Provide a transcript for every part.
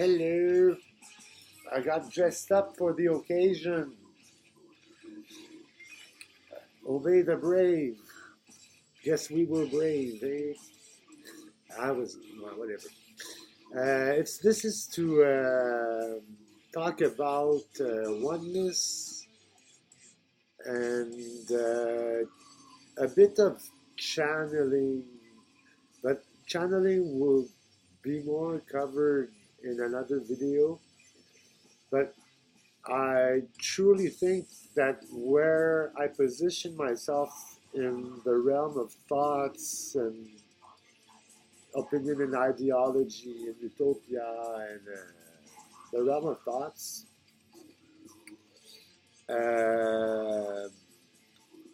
Hello, I got dressed up for the occasion. Obey the brave. Guess we were brave, eh? I was, well, whatever. This is to talk about oneness and a bit of channeling, but channeling will be more covered in another video. But I truly think that where I position myself in the realm of thoughts and opinion and ideology and utopia and the realm of thoughts,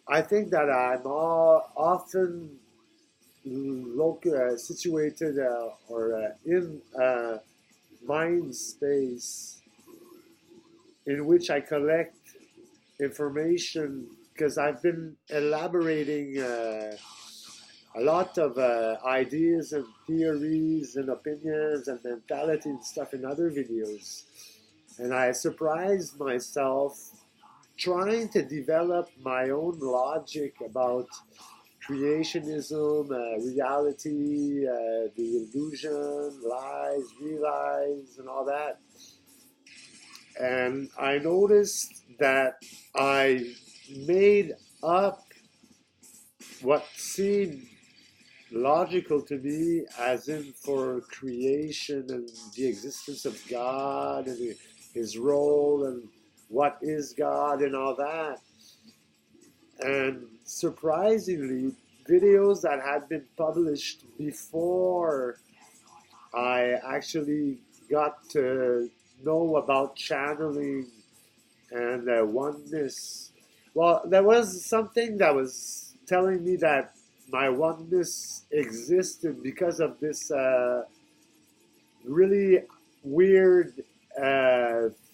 I think that I'm often situated or in a mind space in which I collect information because I've been elaborating a lot of ideas and theories and opinions and mentality and stuff in other videos. And I surprised myself trying to develop my own logic about creationism, reality, the illusion, lies, realize, and all that. And I noticed that I made up what seemed logical to me, as in for creation and the existence of God and his role and what is God and all that. And surprisingly, videos that had been published before I actually got to know about channeling and oneness. Well, there was something that was telling me that my oneness existed because of this really weird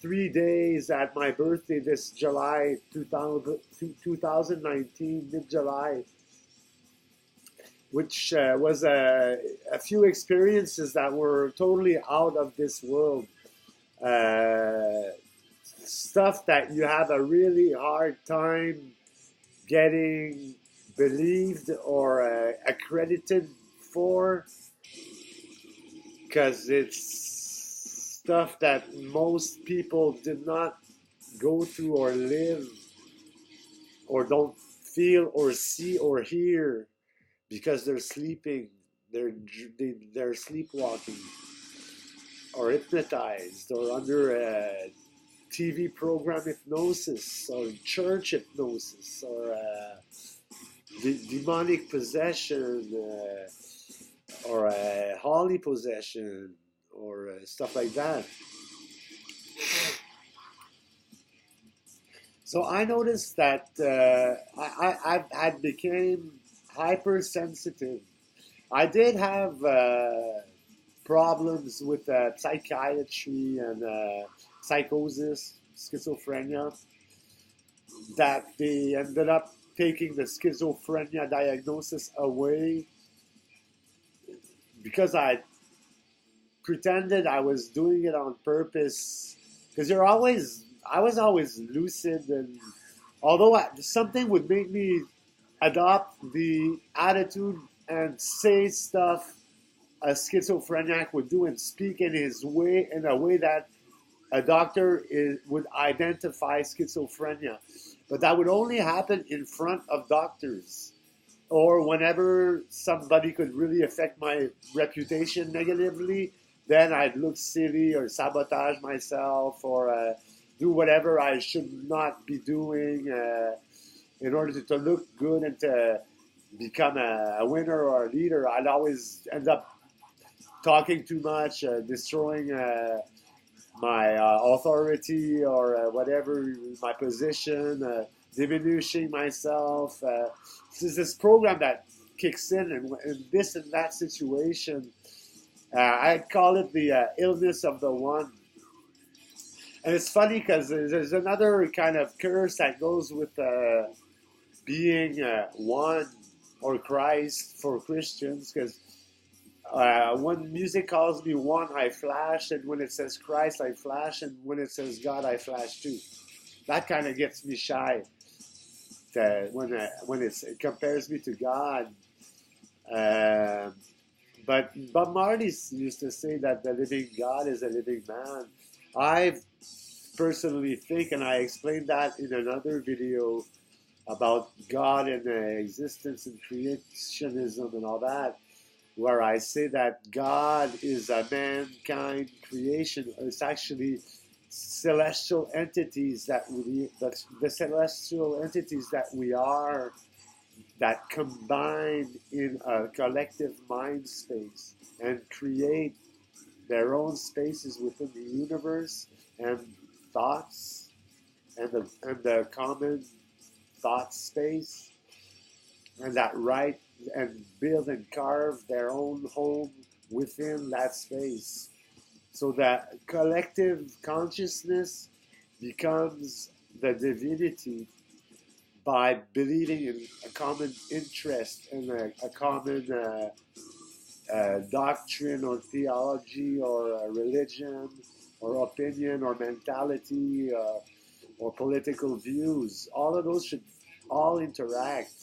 3 days at my birthday this July 2019, mid-July, which was a few experiences that were totally out of this world. Stuff that you have a really hard time getting believed or accredited for, because it's stuff that most people did not go through or live or don't feel or see or hear because they're sleeping, they're sleepwalking or hypnotized or under a TV program hypnosis or church hypnosis or demonic possession or holy possession or stuff like that. So I noticed that I became hypersensitive. I did have problems with psychiatry and psychosis, schizophrenia, that they ended up taking the schizophrenia diagnosis away because I pretended I was doing it on purpose. Because I was always lucid, and although something would make me adopt the attitude and say stuff a schizophrenic would do and speak in a way that a doctor would identify schizophrenia. But that would only happen in front of doctors or whenever somebody could really affect my reputation negatively. Then I'd look silly or sabotage myself or do whatever I should not be doing in order to look good and to become a winner or a leader. I'd always end up talking too much, destroying my authority or whatever, my position, diminishing myself. This is program that kicks in this and that situation. I call it the illness of the one. And it's funny because there's another kind of curse that goes with being one or Christ for Christians, because when music calls me one, I flash, and when it says Christ, I flash, and when it says God, I flash too. That kind of gets me shy. When it compares me to God. Uh, but Bob Marley used to say that the living God is a living man. I personally think, and I explained that in another video about God and existence and creationism and all that, where I say that God is a mankind creation. It's actually celestial entities the celestial entities that we are, that combine in a collective mind space and create their own spaces within the universe and thoughts and the common thought space, and that write and build and carve their own home within that space. So that collective consciousness becomes the divinity by believing in a common interest and a common doctrine or theology or religion or opinion or mentality or political views. All of those should all interact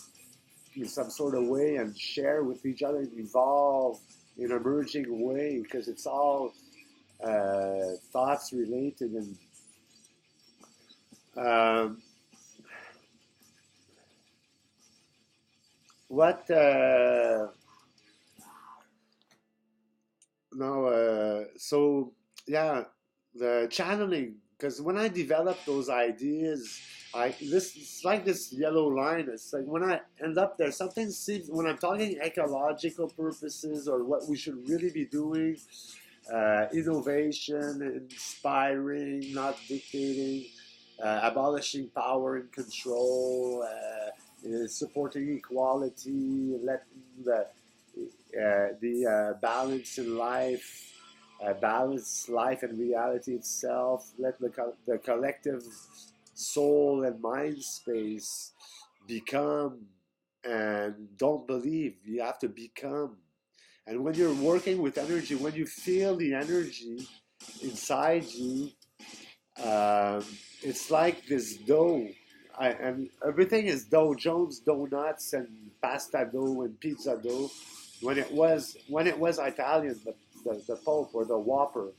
in some sort of way and share with each other and evolve in a merging way, because it's all thoughts related. And what no so yeah, the channeling, because when I develop those ideas, it's like this yellow line. It's like when I end up there, something seems, when I'm talking ecological purposes or what we should really be doing, innovation, inspiring, not dictating, abolishing power and control, supporting equality, letting the balance in life, balance life and reality itself, let the collective soul and mind space become, and don't believe, you have to become. And when you're working with energy, when you feel the energy inside you, um, it's like this dough. And everything is Dow Jones donuts and pasta dough and pizza dough. When it was Italian, the Pope or the Whopper.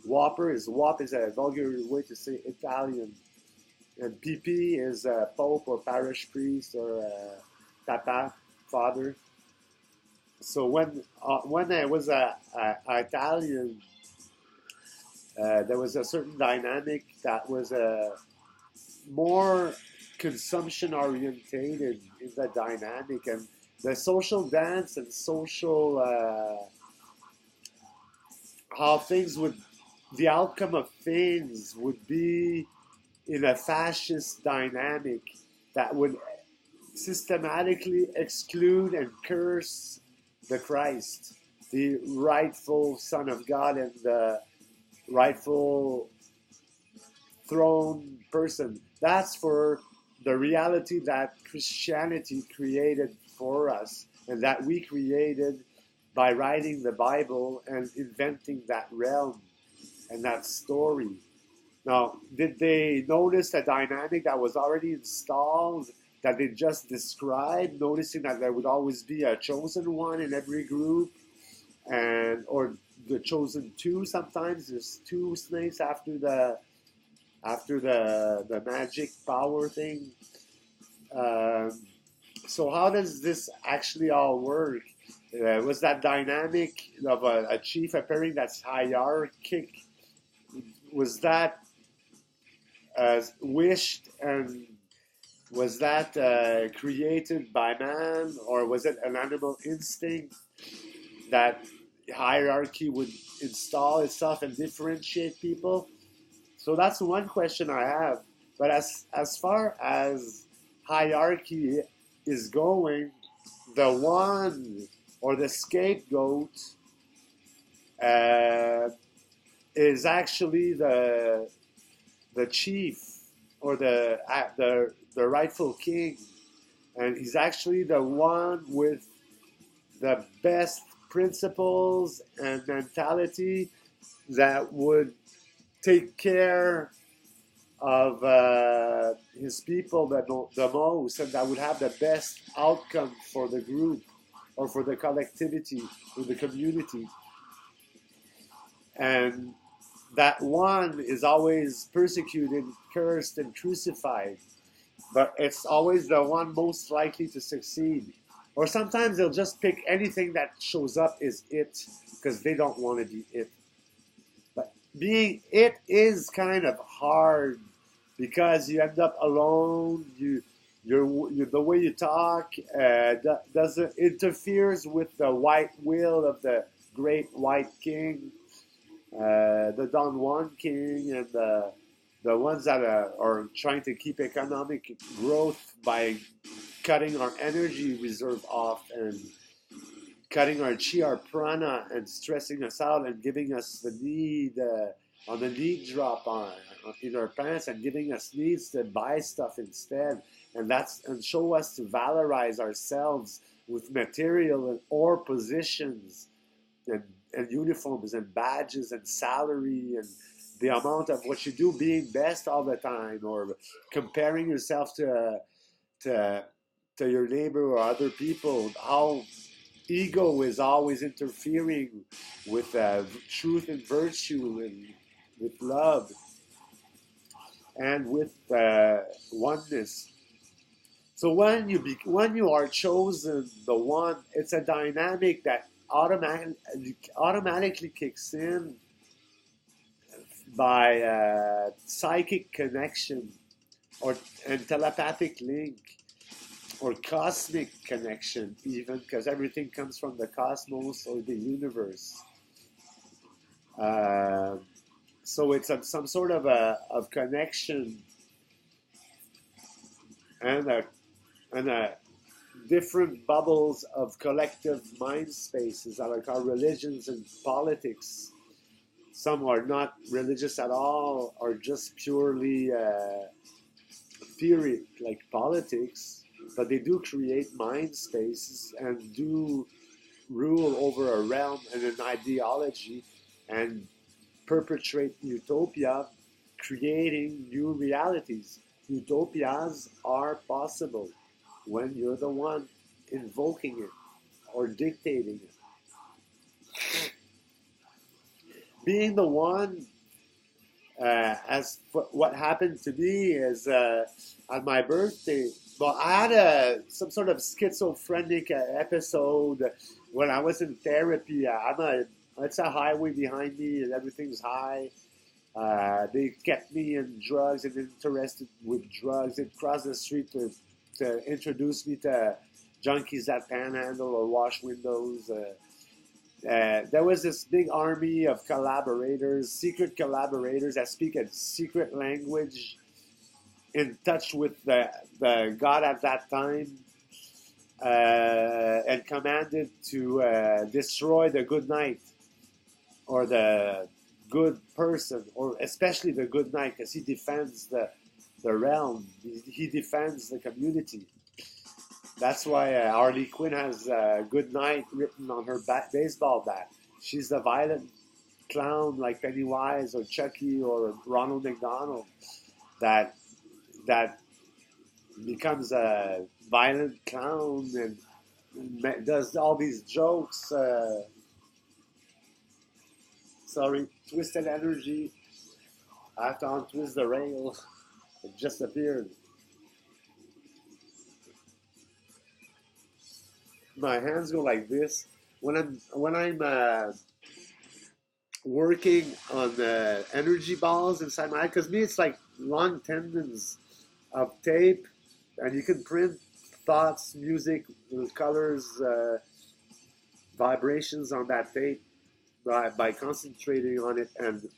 Whop is a vulgar way to say Italian, and PP is a Pope or parish priest or Papa, father. So when I was a Italian, there was a certain dynamic that was more consumption orientated in the dynamic, and the social dance and social how things would, the outcome of things would be in a fascist dynamic that would systematically exclude and curse the Christ, the rightful Son of God and the rightful throne person. That's for the reality that Christianity created for us and that we created by writing the Bible and inventing that realm and that story. Now, did they notice the dynamic that was already installed that they just described, noticing that there would always be a chosen one in every group, and or the chosen two? Sometimes there's two snakes after the magic power thing. So how does this actually all work? Was that dynamic of a chief appearing that's hierarchic? Was that wished, and was that created by man, or was it an animal instinct that hierarchy would install itself and differentiate people? So that's one question I have. But as far as hierarchy is going, the one or the scapegoat is actually the chief or the rightful king, and he's actually the one with the best principles and mentality that would take care of his people the most, and that would have the best outcome for the group or for the collectivity, for the community. And that one is always persecuted, cursed, and crucified. But it's always the one most likely to succeed. Or sometimes they'll just pick anything that shows up as it, because they don't want to be it. But being it is kind of hard, because you end up alone. The way you talk doesn't interferes with the white will of the great white king, the Don Juan king, and the ones that are trying to keep economic growth by cutting our energy reserve off and cutting our chi, our prana, and stressing us out and giving us the need on the need drop in our pants and giving us needs to buy stuff instead, and show us to valorize ourselves with material or positions and uniforms and badges and salary and the amount of what you do being best all the time, or comparing yourself to your neighbor or other people. How ego is always interfering with truth and virtue and with love and with oneness. So when you are chosen the one, it's a dynamic that automatically kicks in by psychic connection and telepathic link or cosmic connection, even, because everything comes from the cosmos or the universe. So it's some sort of connection and a different bubbles of collective mind spaces, like our religions and politics. Some are not religious at all, or just purely theory, like politics, but they do create mind spaces and do rule over a realm and an ideology and perpetrate utopia, creating new realities. Utopias are possible when you're the one invoking it or dictating it. Being the one, as what happened to me is on my birthday. Well, I had some sort of schizophrenic episode when I was in therapy. It's a highway behind me and everything's high. They kept me in drugs and interested with drugs. They crossed the street to introduce me to junkies that panhandle or wash windows. There was this big army of collaborators, secret collaborators that speak a secret language, in touch with the God at that time, and commanded to destroy the good knight or the good person, or especially the good knight, because he defends the realm. He defends the community. That's why Harley Quinn has good night written on her baseball bat. She's the violent clown like Pennywise or Chucky or Ronald McDonald that becomes a violent clown and does all these jokes. Sorry, twisted energy. I have to untwist the rail. It just appeared. My hands go like this when I'm working on the energy balls inside my head. Because me, it's like long tendons of tape, and you can print thoughts, music, colors, vibrations on that tape by concentrating on it and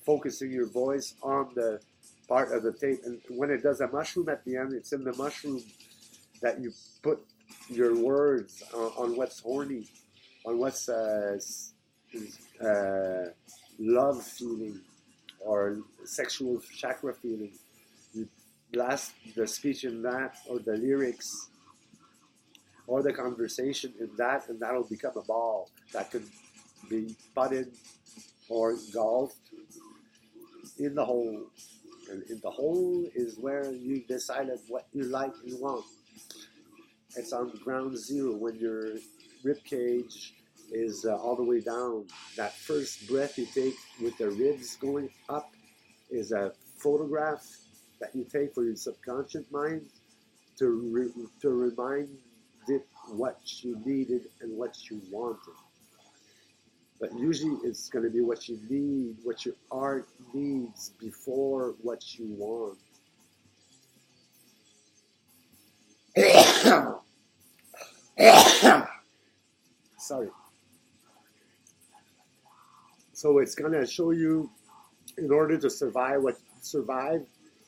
focusing your voice on the part of the tape. And when it does a mushroom at the end, it's in the mushroom that you put your words on what's horny, on what's love feeling or sexual chakra feeling. You blast the speech in that, or the lyrics, or the conversation in that, and that'll become a ball that can be butted or golfed in the hole. And in the hole is where you decided what you like and want. It's on ground zero when your rib cage is all the way down. That first breath you take with the ribs going up is a photograph that you take for your subconscious mind to remind it what you needed and what you wanted. But usually it's going to be what you need, what your art needs before what you want. Sorry. So it's going to show you, in order to survive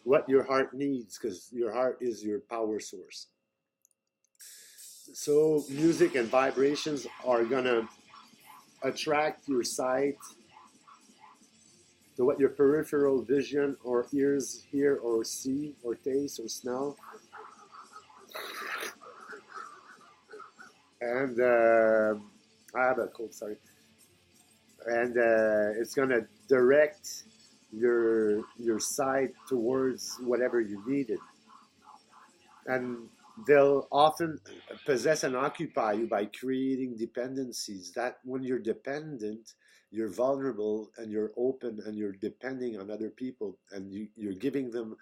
what your heart needs, because your heart is your power source. So music and vibrations are going to attract your sight to what your peripheral vision or ears hear or see or taste or smell. And I have a cold, sorry. And it's going to direct your sight towards whatever you needed. And they'll often possess and occupy you by creating dependencies. That when you're dependent, you're vulnerable and you're open and you're depending on other people, and you're giving them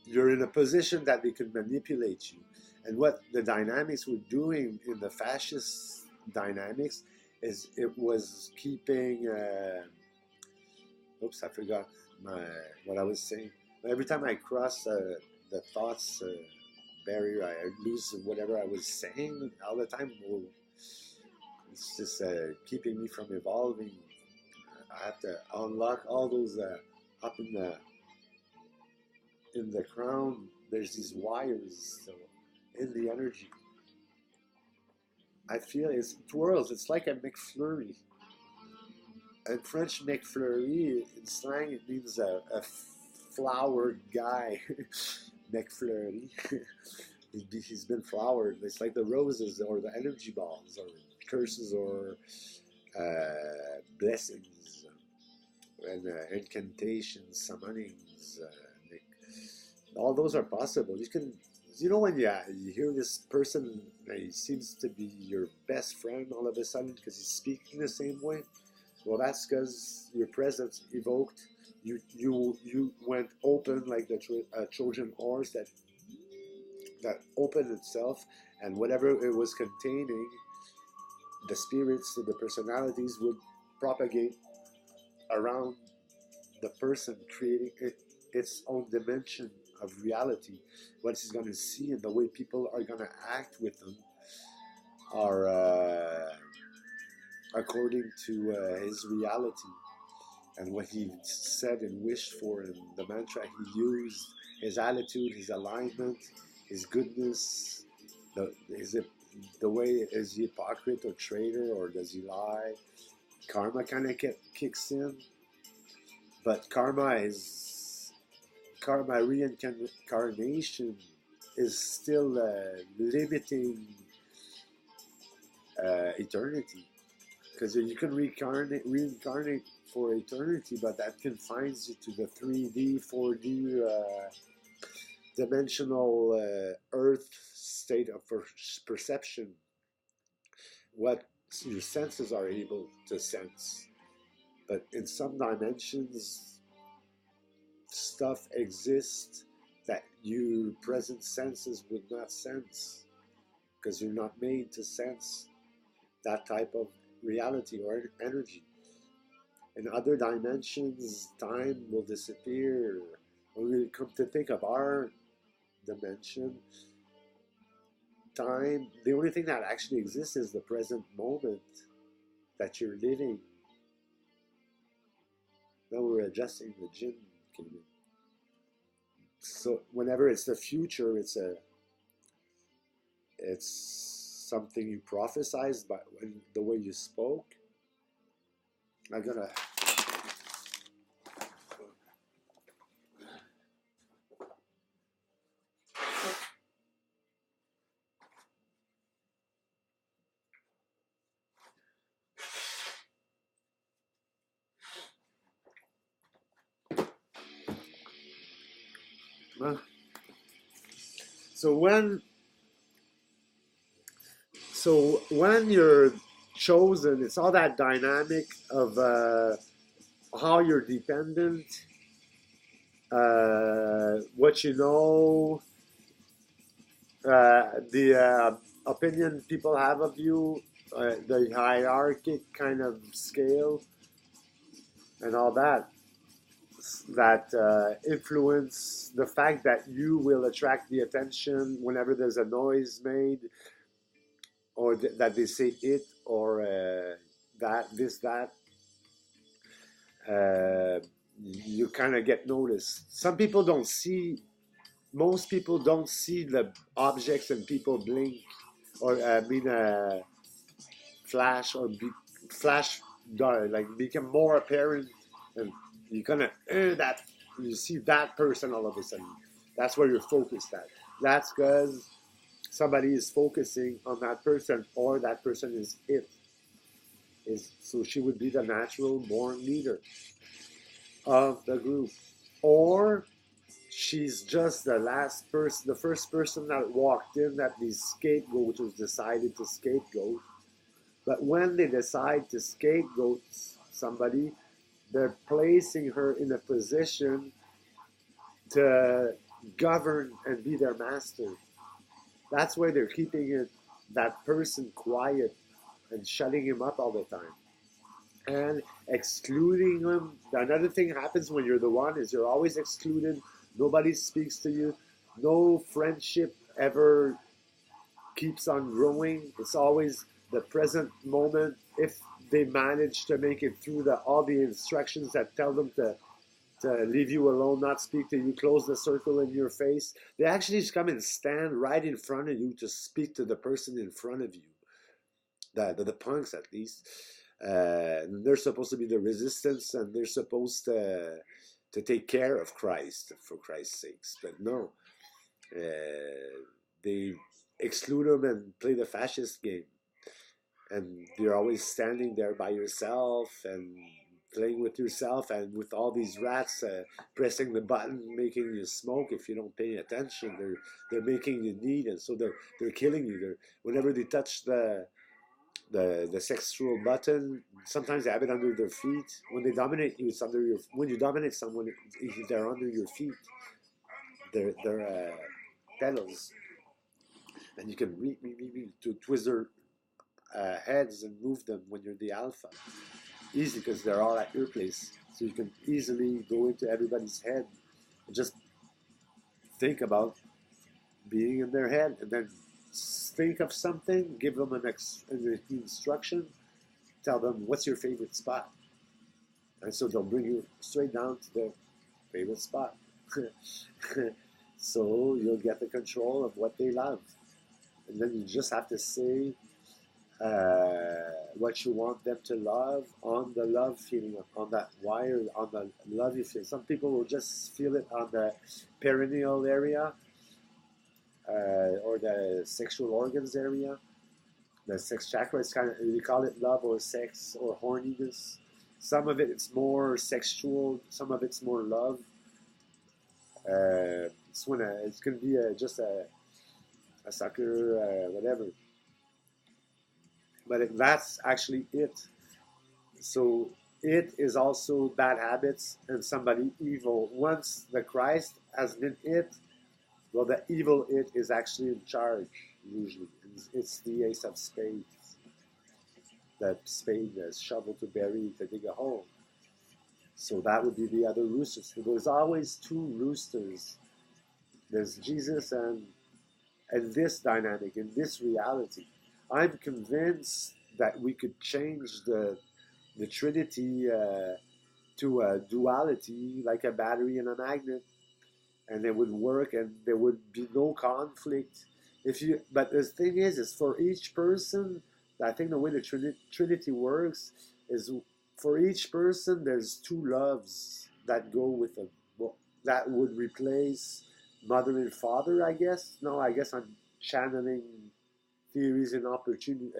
you're in a position that they can manipulate you. And what the dynamics were doing in the fascist dynamics is it was keeping oops, I forgot what I was saying. Every time I cross the thoughts barrier, I lose whatever I was saying all the time. It's just keeping me from evolving. I have to unlock all those up in the crown. There's these wires, so in the energy. I feel it twirls. It's like a McFlurry. In French, McFlurry, in slang, it means a flowered guy. McFlurry. He's been flowered. It's like the roses or the energy balls or curses or blessings and incantations, summonings. All those are possible. You know, when you hear this person, he seems to be your best friend all of a sudden because he's speaking the same way. Well, that's because your presence evoked. You went open like the Trojan horse that opened itself, and whatever it was containing, the spirits, the personalities would propagate around the person, creating its own dimension of reality. What he's going to see and the way people are going to act with them are according to his reality and what he said and wished for, and the mantra he used, his attitude, his alignment, his goodness, the way, is he hypocrite or traitor, or does he lie? Karma kind of kicks in, but karma reincarnation is still limiting eternity, because you can reincarnate for eternity, but that confines you to the 3D, 4D dimensional earth state of perception, what your senses are able to sense. But in some dimensions, stuff exists that your present senses would not sense, because you're not made to sense that type of reality or energy. In other dimensions, time will disappear. When we come to think of our dimension, time, the only thing that actually exists is the present moment that you're living. Now we're adjusting the gym. So whenever it's the future, it's something you prophesized by the way you spoke. I'm gonna Uh, so when you're chosen, it's all that dynamic of how you're dependent, what you know, the opinion people have of you, the hierarchic kind of scale, and all that. That influence the fact that you will attract the attention whenever there's a noise made, or that they say it, or that, this, that. You kind of get noticed. Some people don't see, most people don't see the objects and people blink, or flash, or flash, like become more apparent, and you kind of that you see that person all of a sudden. That's where you're focused at. That's because somebody is focusing on that person, or that person is it. So she would be the natural born leader of the group, or she's just the last person, the first person that walked in that the scapegoat was decided to scapegoat. But when they decide to scapegoat somebody, they're placing her in a position to govern and be their master. That's why they're keeping that person quiet and shutting him up all the time and excluding him. Another thing happens when you're the one is you're always excluded. Nobody speaks to you. No friendship ever keeps on growing. It's always the present moment. If they manage to make it through all the instructions that tell them to leave you alone, not speak to you, close the circle in your face, they actually just come and stand right in front of you to speak to the person in front of you. The punks, at least. They're supposed to be the resistance, and they're supposed to take care of Christ, for Christ's sakes. But no, they exclude them and play the fascist game. And you're always standing there by yourself and playing with yourself, and with all these rats pressing the button, making you smoke. If you don't pay attention, they're making you need, and so they're killing you. Whenever they touch the sexual button, sometimes they have it under their feet. When they dominate you, it's under your. When you dominate someone, they're under your feet. They're pedals, and you can to twist their heads and move them when you're the alpha. Easy, because they're all at your place, so you can easily go into everybody's head and just think about being in their head, and then think of something, give them an instruction, tell them what's your favorite spot, and so they'll bring you straight down to their favorite spot. So you'll get the control of what they love, and then you just have to say what you want them to love on the love feeling, on that wire, on the love you feel. Some people will just feel it on the perineal area, or the sexual organs area. The sex chakra is kind of, we call it love or sex or horniness. Some of it's more sexual, some of it's more love. It's going to be just a sucker, whatever. But that's actually it. So it is also bad habits and somebody evil. Once the Christ has been it, well, the evil it is actually in charge, usually. It's the ace of spades. The spade, the shovel to bury, to dig a hole. So that would be the other roosters. So there's always two roosters. There's Jesus and this dynamic, in this reality. I'm convinced that we could change the trinity to a duality, like a battery and a magnet, and it would work, and there would be no conflict. But the thing is for each person, I think the way the Trinity works is for each person there's two loves that go with them. Well, that would replace mother and father, I guess. No, I guess I'm channeling theories and opportunity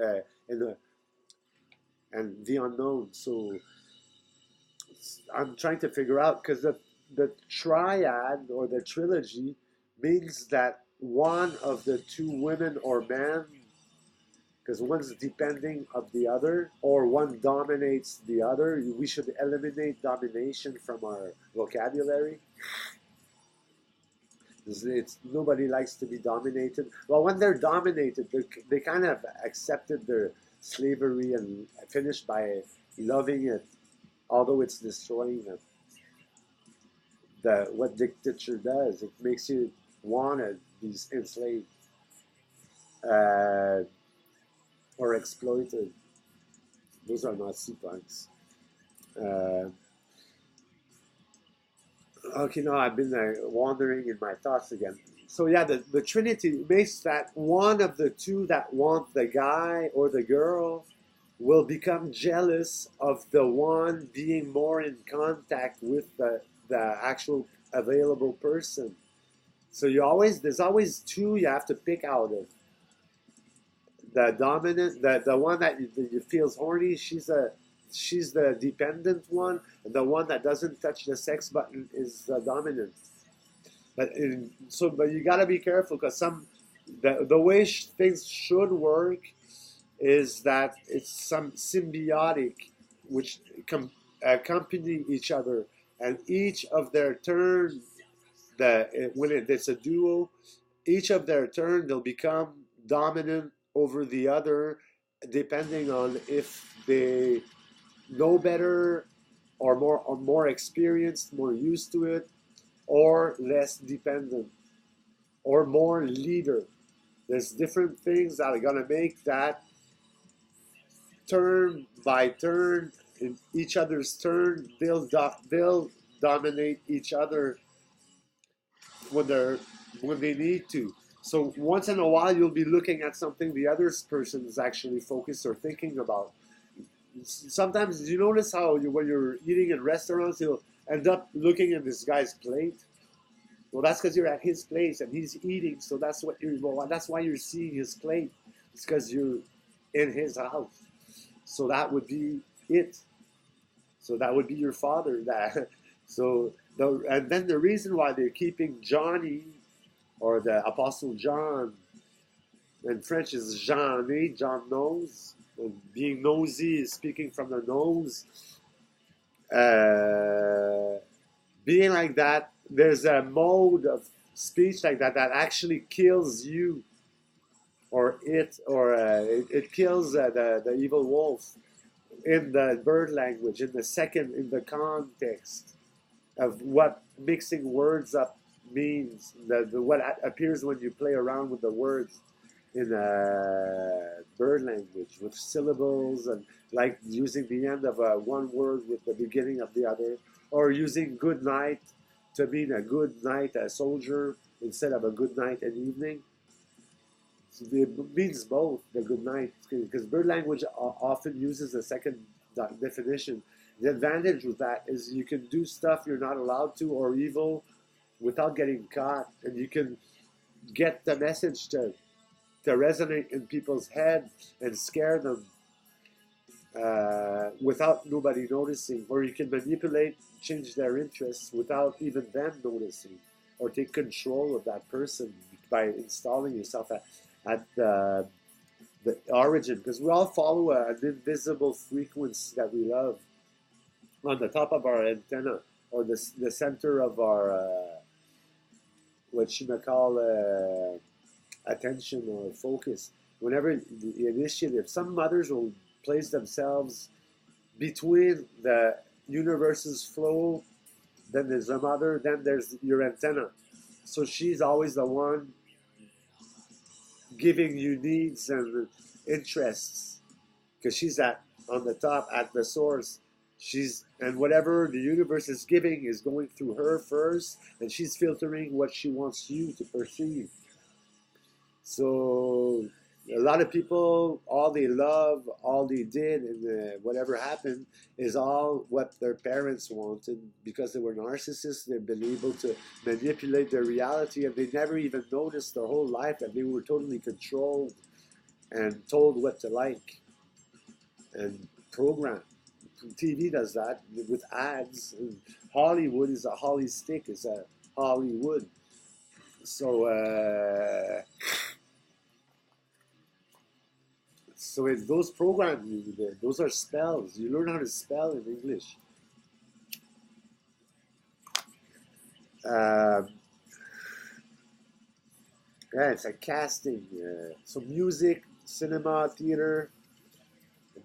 and the unknown. So I'm trying to figure out, because the triad or the trilogy means that one of the two women or man, because one's depending of the other, or one dominates the other. We should eliminate domination from our vocabulary. Nobody likes to be dominated. Well, when they're dominated, they kind of accepted their slavery and finished by loving it, although it's destroying them. What dictature does, it makes you want to be enslaved or exploited. Those are Nazi punks. Okay, no, I've been wandering in my thoughts again. So yeah, the trinity makes that one of the two that want the guy or the girl will become jealous of the one being more in contact with the actual available person. So there's always two you have to pick out of. The dominant, the one that you feels horny, she's the dependent one, and the one that doesn't touch the sex button is the dominant. But you gotta be careful, because the way things should work is that it's some symbiotic, which accompany each other, and each of their turn, when it's a duo, each of their turn they'll become dominant over the other, depending on if they know better or more experienced, more used to it, or less dependent, or more leader. There's different things that are gonna make that turn by turn, in each other's turn, they'll dominate each other when they need to. So once in a while, you'll be looking at something the other person is actually focused or thinking about. Sometimes, you notice how when you're eating in restaurants, you'll end up looking at this guy's plate. Well, that's because you're at his place and he's eating, so that's why you're seeing his plate. It's because you're in his house. So that would be it. So that would be your father. And then the reason why they're keeping Johnny, or the Apostle John, in French is Jean, John knows. And being nosy is speaking from the nose. Being like that, there's a mode of speech like that actually kills you, or it kills the evil wolf in the bird language, in the context of what mixing words up means, what appears when you play around with the words in bird language with syllables, and like using the end of one word with the beginning of the other, or using good night to mean a good night, a soldier, instead of a good night, an evening. So it means both, the good night, because bird language often uses a second definition. The advantage with that is you can do stuff you're not allowed to, or evil, without getting caught, and you can get the message to resonate in people's head and scare them without nobody noticing, or you can manipulate, change their interests without even them noticing, or take control of that person by installing yourself at the origin, because we all follow an invisible frequency that we love on the top of our antenna, or the center of our what you may call attention or focus. Whenever the initiative, some mothers will place themselves between the universe's flow, then there's a mother, then there's your antenna. So she's always the one giving you needs and interests, because she's on the top, at the source. And whatever the universe is giving is going through her first, and she's filtering what she wants you to perceive. So a lot of people, all they love, all they did, and whatever happened is all what their parents wanted, because they were narcissists. They've been able to manipulate their reality, and they never even noticed their whole life that they were totally controlled and told what to like and programmed. TV does that with ads. And Hollywood is a Holly stick, is a Hollywood. So, so it's those programs, those are spells. You learn how to spell in English. Um, yeah, it's a casting. So music, cinema, theater,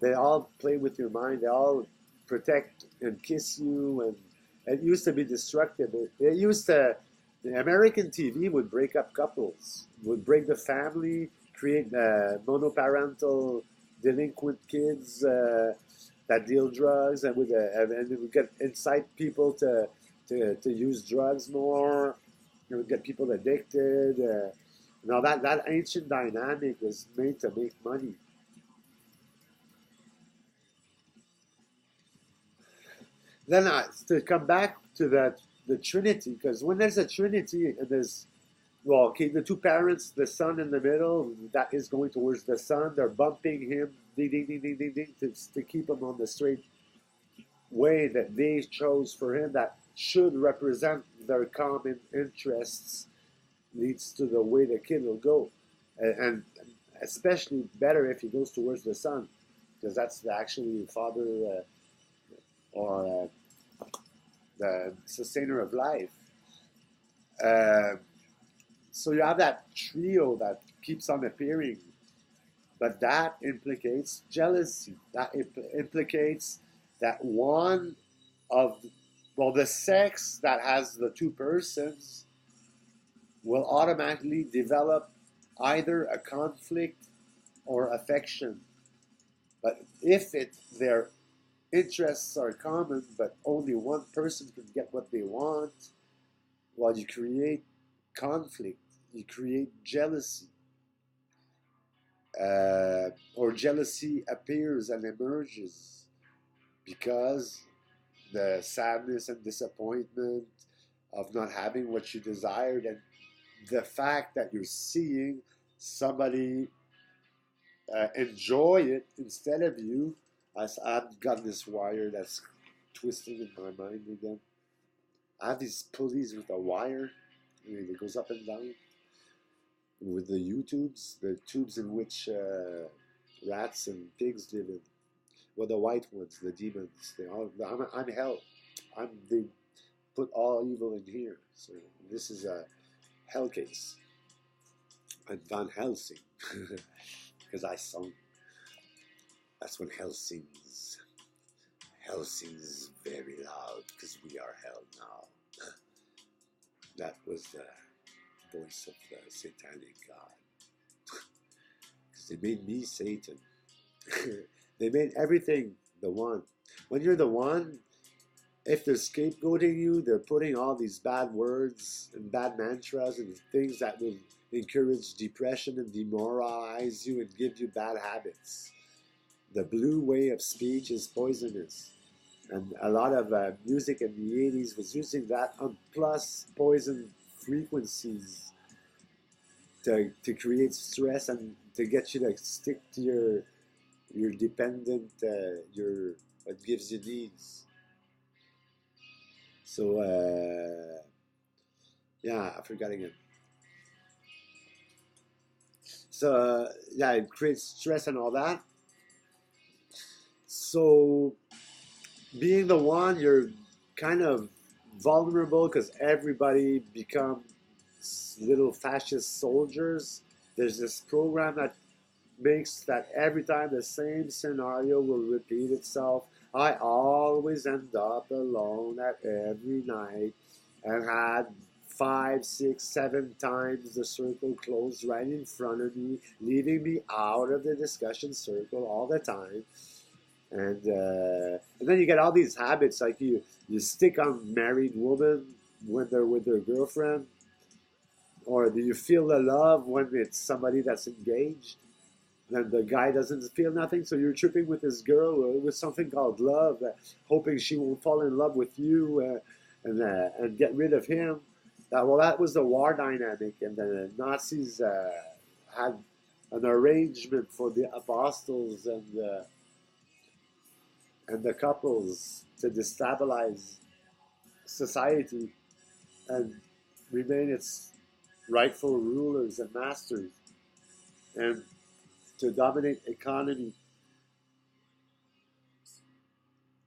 they all play with your mind. They all protect and kiss you. And it used to be destructive. It used to, the American TV would break up couples, would break the family, create monoparental delinquent kids that deal drugs, and and it would get incite people to use drugs more. It would get people addicted. Now that ancient dynamic was made to make money. Then to come back to the Trinity, because when there's a Trinity and there's well, okay, the two parents, the son in the middle, that is going towards the sun. They're bumping him, ding, ding, ding, ding, ding, ding, to keep him on the straight way that they chose for him. That should represent their common interests. Leads to the way the kid will go, and especially better if he goes towards the sun, because that's actually father or the sustainer of life. Uh, so you have that trio that keeps on appearing, but that implicates jealousy. That implicates that one of, well, the sex that has the two persons will automatically develop either a conflict or affection. But if their interests are common, but only one person can get what they want, well, you create conflict, you create jealousy, or jealousy appears and emerges because the sadness and disappointment of not having what you desired, and the fact that you're seeing somebody enjoy it instead of you. I've got this wire that's twisting in my mind again. I have these pulleys with a wire that goes up and down with the U-tubes, the tubes in which rats and pigs live in. Well, the white ones, the demons. I'm hell. They put all evil in here. So this is a hell case. I'm Van Helsing because I sung. That's when hell sings. Hell sings very loud because we are hell now. That was the voice of the satanic god. Because they made me Satan. They made everything the one. When you're the one, if they're scapegoating you, they're putting all these bad words and bad mantras and things that will encourage depression and demoralize you and give you bad habits. The blue way of speech is poisonous. And a lot of music in the 80s was using that on plus poison frequencies to create stress and to get you to stick to your dependent, what gives you needs. So, yeah, I forgot again. So, yeah, it creates stress and all that. So, being the one, you're kind of vulnerable because everybody becomes little fascist soldiers. There's this program that makes that every time the same scenario will repeat itself. I always end up alone at every night and had 5, 6, 7 times the circle closed right in front of me, leaving me out of the discussion circle all the time. And then you get all these habits, like you stick on married women when they're with their girlfriend, or do you feel the love when it's somebody that's engaged? Then the guy doesn't feel nothing, so you're tripping with this girl with something called love, hoping she won't fall in love with you and get rid of him. Well, that was the war dynamic, and the Nazis had an arrangement for the apostles and the couples to destabilize society and remain its rightful rulers and masters, and to dominate economy.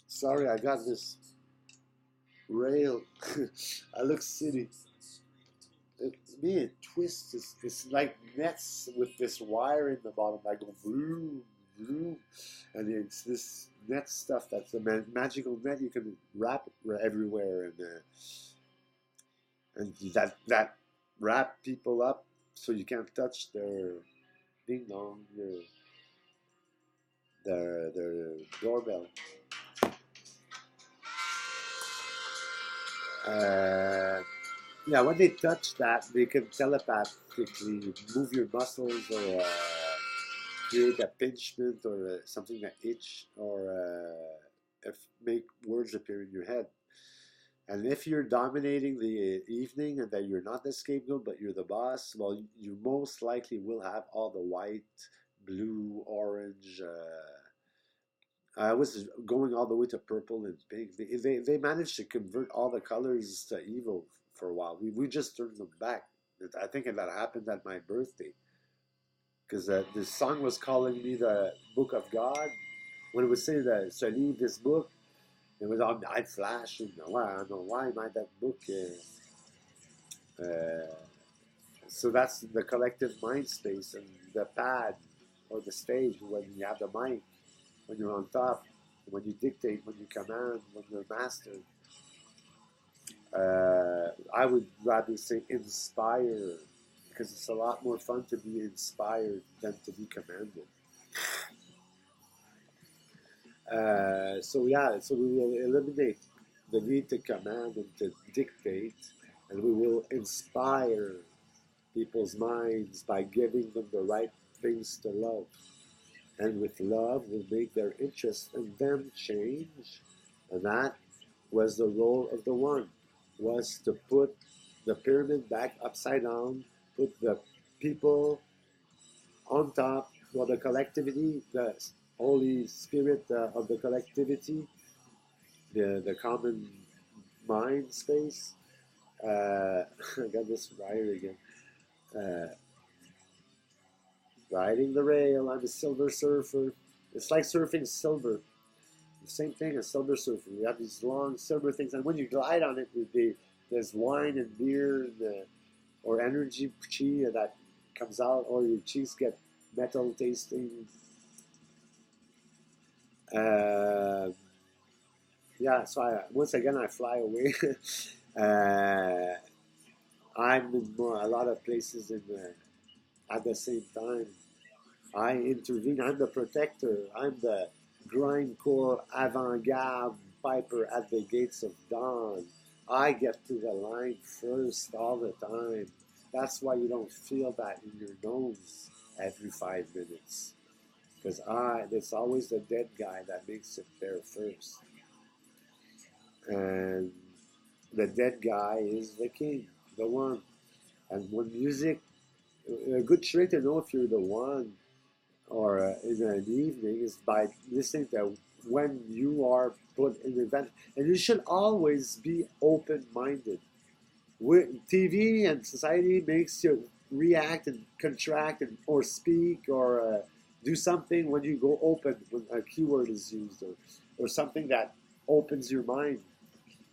Sorry, I got this rail. I look silly. It twists. It's like nets with this wire in the bottom. I go boom, boom, and it's this net stuff that's a magical net you can wrap everywhere, and that wrap people up so you can't touch their ding dong, their doorbell. Uh, yeah, when they touch that, they can telepathically move your muscles or create a pinchment or something that itch or make words appear in your head. And if you're dominating the evening and that you're not the scapegoat but you're the boss, well, you most likely will have all the white, blue, orange. I was going all the way to purple and pink. They managed to convert all the colors to evil for a while. We just turned them back. I think that happened at my birthday. Because this song was calling me the book of God. When it was saying that, so I need this book, it was on, I'd flash, and I don't know why am I that book? So that's the collective mind space and the pad or the stage when you have the mic, when you're on top, when you dictate, when you command, when you're master. I would rather say inspire, because it's a lot more fun to be inspired than to be commanded. So we will eliminate the need to command and to dictate, and we will inspire people's minds by giving them the right things to love. And with love, we'll make their interest in them change. And that was the role of the one, was to put the pyramid back upside down, put the people on top, well, the collectivity, the Holy Spirit of the collectivity, the common mind space. I got this wire again. Riding the rail, I'm a silver surfer. It's like surfing silver. The same thing as silver surfing. You have these long silver things, and when you glide on it, there's wine and beer or energy chi that comes out, or your cheeks get metal tasting. So once again I fly away. I'm in a lot of places at the same time. I intervene. I'm the protector. I'm the grindcore avant-garde piper at the gates of dawn. I get to the line first all the time. That's why you don't feel that in your nose every 5 minutes. Because it's always the dead guy that makes it there first. And the dead guy is the king, the one. And when music, a good trick to know if you're the one or in an evening is by listening to when you are put in an event. And you should always be open-minded. TV and society makes you react and contract or speak or do something when you go open, when a keyword is used, or something that opens your mind.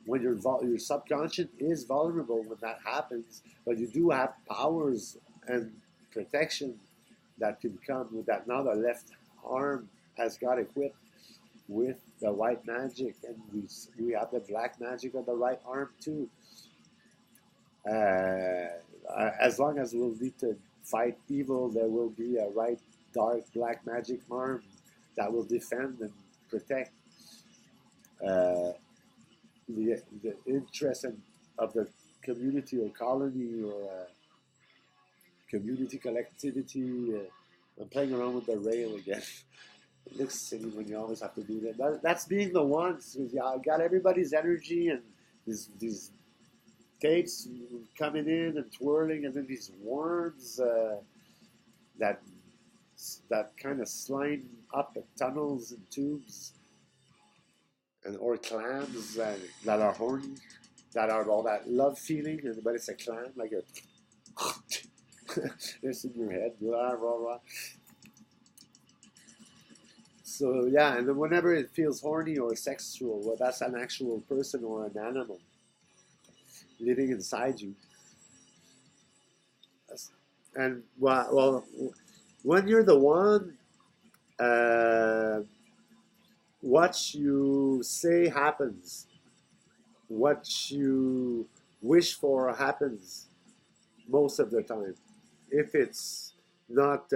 When your subconscious is vulnerable when that happens, but you do have powers and protection that can come with that. Now the left arm has got equipped with the white magic, and we have the black magic on the right arm too. As long as we'll need to fight evil, there will be a right dark black magic arm that will defend and protect the interest of the community or colony or community collectivity. I'm playing around with the rail again. It looks silly when you always have to do that. That's being the ones. You got everybody's energy and these tapes coming in and twirling, and then these worms that kind of slime up the tunnels and tubes. and or clams that are horny, that are all that love feeling, but it's a clam, like a it's in your head, blah blah blah. So yeah, and then whenever it feels horny or sexual, well, that's an actual person or an animal living inside you. And well, when you're the one, uh, what you say happens. What you wish for happens most of the time. If it's not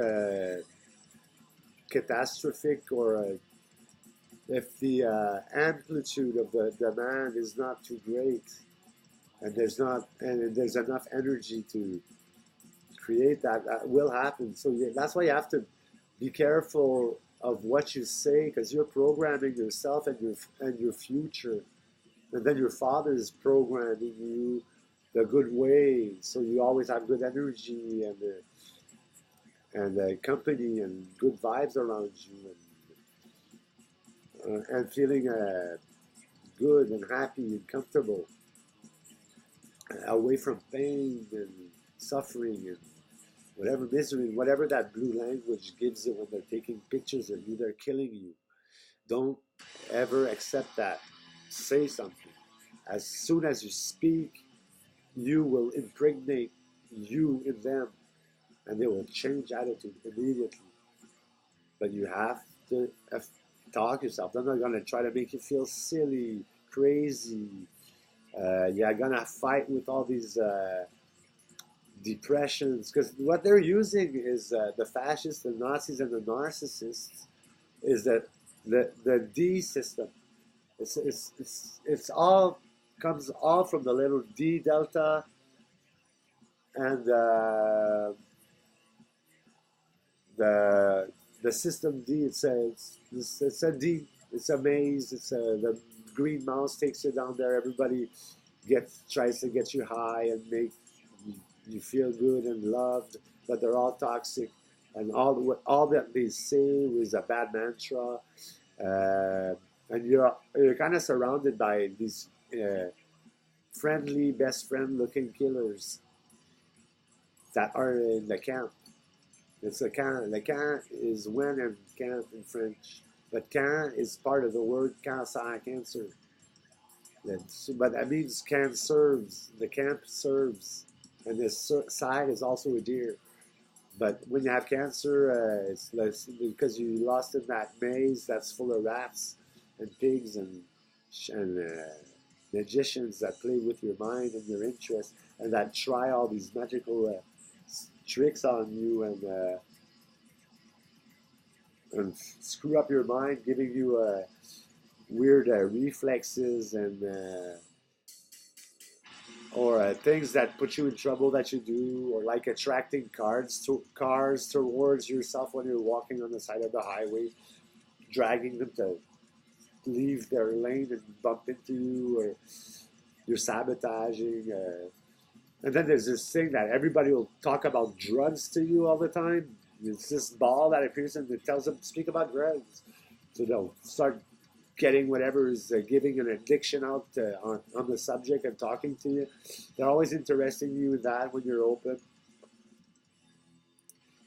catastrophic or if the amplitude of the demand is not too great, and there's enough energy to create that, that will happen. So that's why you have to be careful of what you say, because you're programming yourself and your future, and then your father is programming you the good way, so you always have good energy and company and good vibes around you, and feeling good and happy and comfortable, away from pain and suffering and whatever misery, whatever that blue language gives it when they're taking pictures of you, they're killing you. Don't ever accept that. Say something. As soon as you speak, you will impregnate you in them, and they will change attitude immediately. But you have to talk yourself. They're not going to try to make you feel silly, crazy. You're going to fight with all these depressions, because what they're using is the fascists, the Nazis, and the narcissists is that the D system. It's all comes all from the little D delta, and the system D. It's a D. It's a maze. The green mouse takes you down there. Everybody tries to get you high and make you feel good and loved, but they're all toxic, and all that they say is a bad mantra, and you're kind of surrounded by these friendly, best friend looking killers that are in the camp. It's a camp. The camp is when and camp in French, but camp is part of the word cancer. But that means camp serves. The camp serves, and this side is also a deer. But when you have cancer, it's less, because you lost in that maze that's full of rats and pigs and magicians that play with your mind and your interest, and that try all these magical tricks on you and screw up your mind, giving you weird reflexes and or things that put you in trouble that you do, or like attracting cars towards yourself when you're walking on the side of the highway, dragging them to leave their lane and bump into you, or you're sabotaging. And then there's this thing that everybody will talk about drugs to you all the time. It's this ball that appears and it tells them speak about drugs, so they'll start getting whatever is giving an addiction out on the subject and talking to you. They're always interested in you in that when you're open.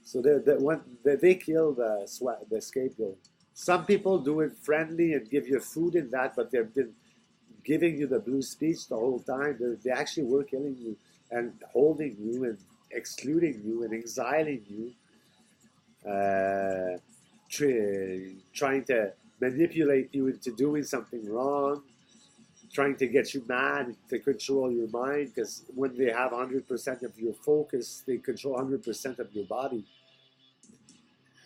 So they kill the scapegoat. Some people do it friendly and give you food in that, but they've been giving you the blue speech the whole time. They actually were killing you and holding you and excluding you and exiling you, trying to manipulate you into doing something wrong, trying to get you mad to control your mind, because when they have 100% of your focus, they control 100% of your body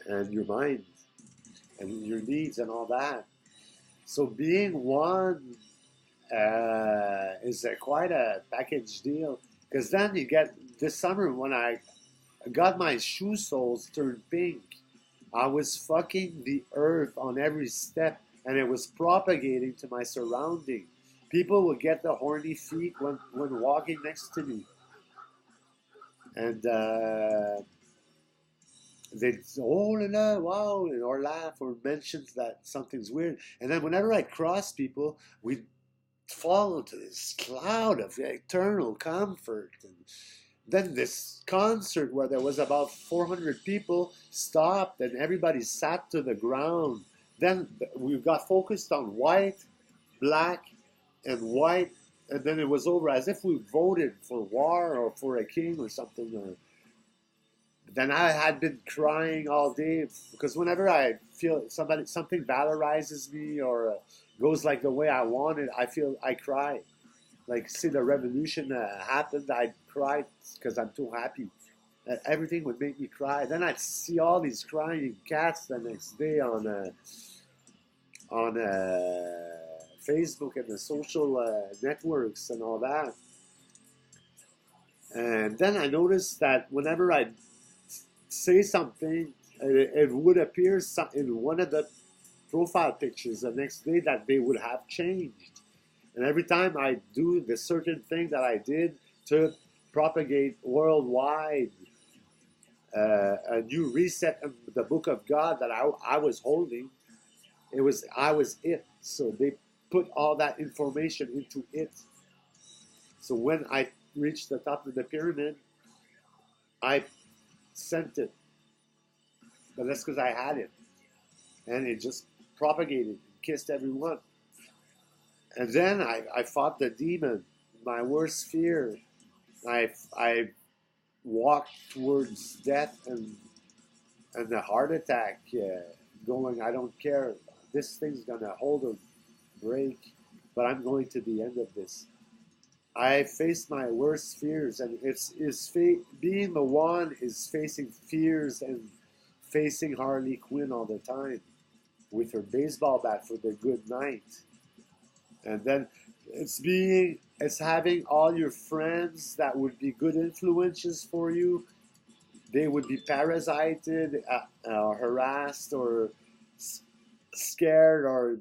and your mind and your needs and all that. So being one is quite a package deal, because then you get this summer when I got my shoe soles turned pink, I was fucking the earth on every step, and it was propagating to my surrounding. People would get the horny feet when walking next to me, and they'd oh la la, wow, or laugh or mention that something's weird. And then whenever I cross people, we'd fall into this cloud of eternal comfort. And then this concert where there was about 400 people stopped and everybody sat to the ground. Then we got focused on white, black, and white, and then it was over as if we voted for war or for a king or something. Or then I had been crying all day because whenever I feel something valorizes me or goes like the way I want it, I cry. Like, see, the revolution happened, I cried because I'm too happy. Everything would make me cry. Then I'd see all these crying cats the next day on Facebook and the social networks and all that. And then I noticed that whenever I say something, it would appear in one of the profile pictures the next day that they would have changed. And every time I do the certain thing that I did to propagate worldwide a new reset of the book of God that I was holding, I was it. So they put all that information into it. So when I reached the top of the pyramid, I sent it. But that's because I had it. And it just propagated, kissed everyone. And then I fought the demon, my worst fear. I walked towards death and the heart attack, going, I don't care. This thing's going to hold or break, but I'm going to the end of this. I faced my worst fears, and being the one is facing fears and facing Harley Quinn all the time with her baseball bat for the good night. And then it's having all your friends that would be good influences for you. They would be parasited, harassed, or scared, or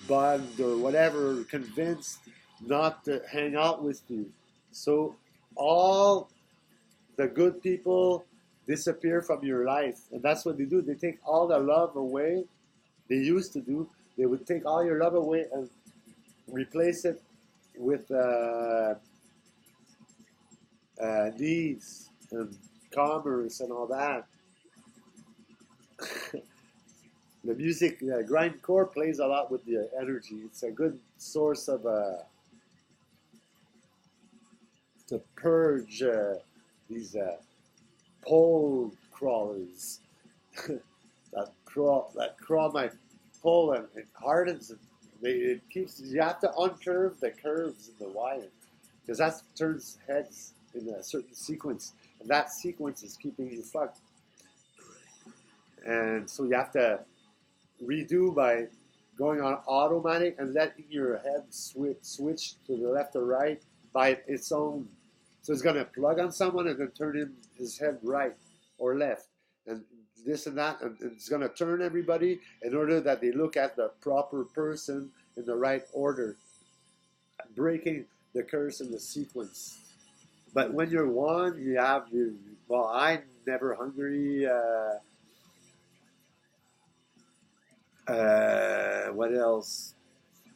bugged, or whatever, convinced not to hang out with you. So all the good people disappear from your life. And that's what they do. They take all the love away. They used to do. They would take all your love away and replace it with needs and commerce and all that. The music, grindcore plays a lot with the energy. It's a good source of to purge these pole crawlers that crawl my pole, and it hardens it. It keeps, you have to uncurve the curves in the wire because that turns heads in a certain sequence, and that sequence is keeping you fucked. And so you have to redo by going on automatic and letting your head switch to the left or right by its own. So it's going to plug on someone and then turn his head right or left, and this and that, and it's going to turn everybody in order that they look at the proper person in the right order, breaking the curse in the sequence. But when you're one, I'm never hungry. What else?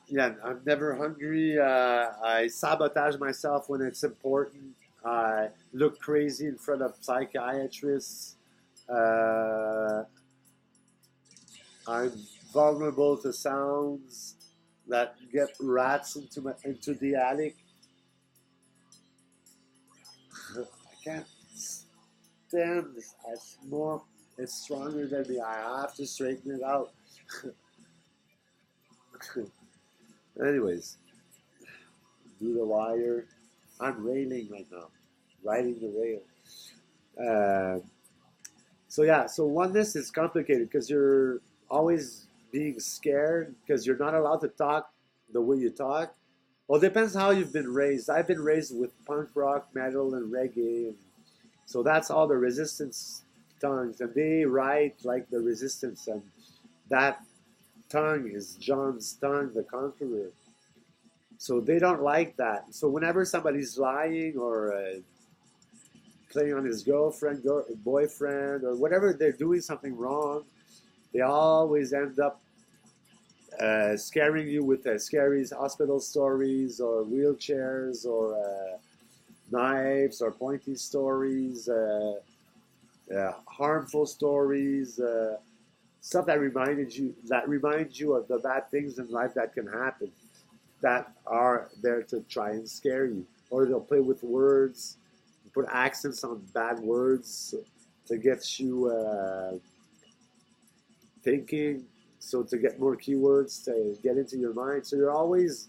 Yeah, I'm never hungry. I sabotage myself when it's important. I look crazy in front of psychiatrists. I'm vulnerable to sounds that get rats into the attic. I can't stand this. It's stronger than me. I have to straighten it out. Anyways, do the wire. I'm railing right now, riding the rail. So oneness is complicated because you're always being scared because you're not allowed to talk the way you talk. Well, it depends how you've been raised. I've been raised with punk rock, metal, and reggae, and so that's all the resistance tongues, and they write like the resistance, and that tongue is John's tongue, the conqueror. So they don't like that. So whenever somebody's lying or playing on his girlfriend, boyfriend, or whatever. They're doing something wrong. They always end up scaring you with scary hospital stories or wheelchairs or knives or pointy stories, harmful stories, stuff that reminds you of the bad things in life that can happen, that are there to try and scare you. Or they'll play with words, put accents on bad words to get you thinking, so to get more keywords to get into your mind. So you're always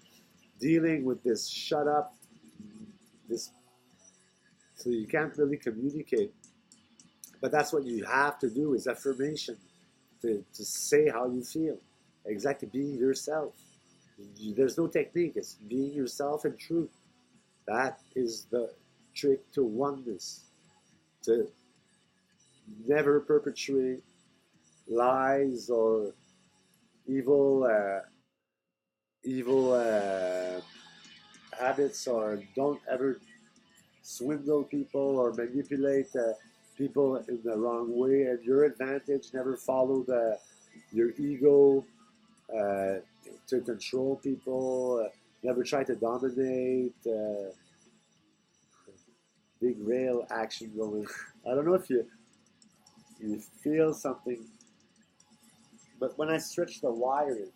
dealing with this shut up, this, so you can't really communicate. But that's what you have to do, is affirmation, to say how you feel. Exactly, being yourself. There's no technique, it's being yourself and truth. That is the trick to oneness, to never perpetuate lies or evil habits, or don't ever swindle people or manipulate people in the wrong way at your advantage. Never follow your ego to control people. Never try to dominate. Big rail action going. I don't know if you feel something, but when I stretch the wires,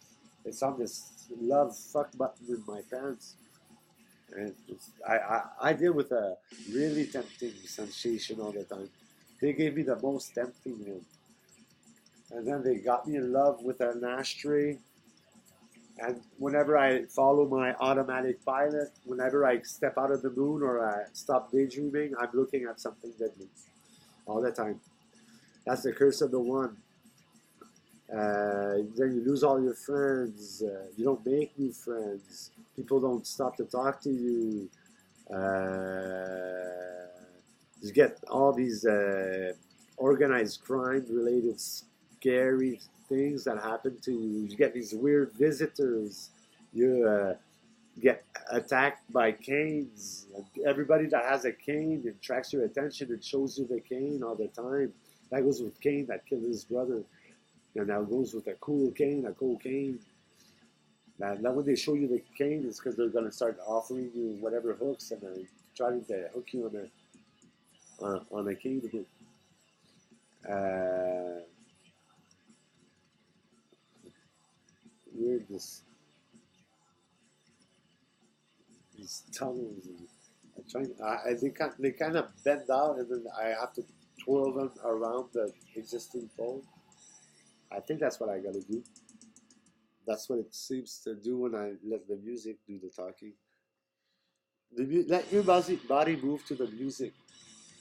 it's on this love fuck button in my pants. And I deal with a really tempting sensation all the time. They gave me the most tempting one. And then they got me in love with an ashtray. And whenever I follow my automatic pilot, whenever I step out of the moon or I stop daydreaming, I'm looking at something deadly all the time. That's the curse of the one. Then you lose all your friends. You don't make new friends. People don't stop to talk to you. You get all these organized crime related scary things that happen to you. You get these weird visitors. You get attacked by canes. Everybody that has a cane attracts your attention and shows you the cane all the time. That goes with Cain that killed his brother. And now goes with a cool cane, a cool cane. Now when they show you the cane, it's because they're going to start offering you whatever hooks, and they're trying to hook you on a cane. Weird, these tunnels. They kind of bend out, and then I have to twirl them around the existing pole. I think that's what I got to do. That's what it seems to do when I let the music do the talking. Let your body move to the music.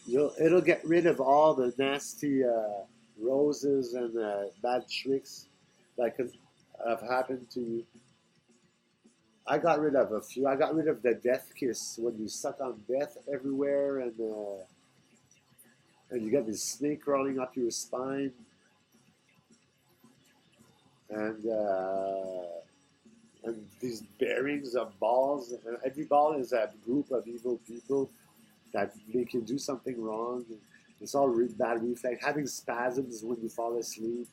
It'll get rid of all the nasty roses and bad tricks that could have happened to you. I got rid of a few. I got rid of the death kiss, when you suck on death everywhere, and you get this snake crawling up your spine, and these bearings of balls. And every ball is a group of evil people that make you do something wrong. It's all bad reflex. Having spasms when you fall asleep.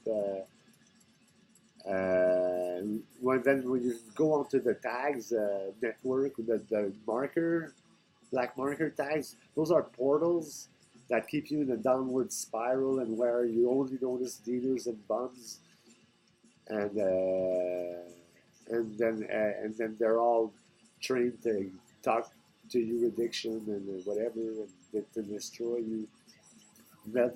When you go onto the tags network, the black marker tags, those are portals that keep you in a downward spiral, and where you only notice dealers and bums, and then they're all trained to talk to you addiction and whatever, and to destroy you.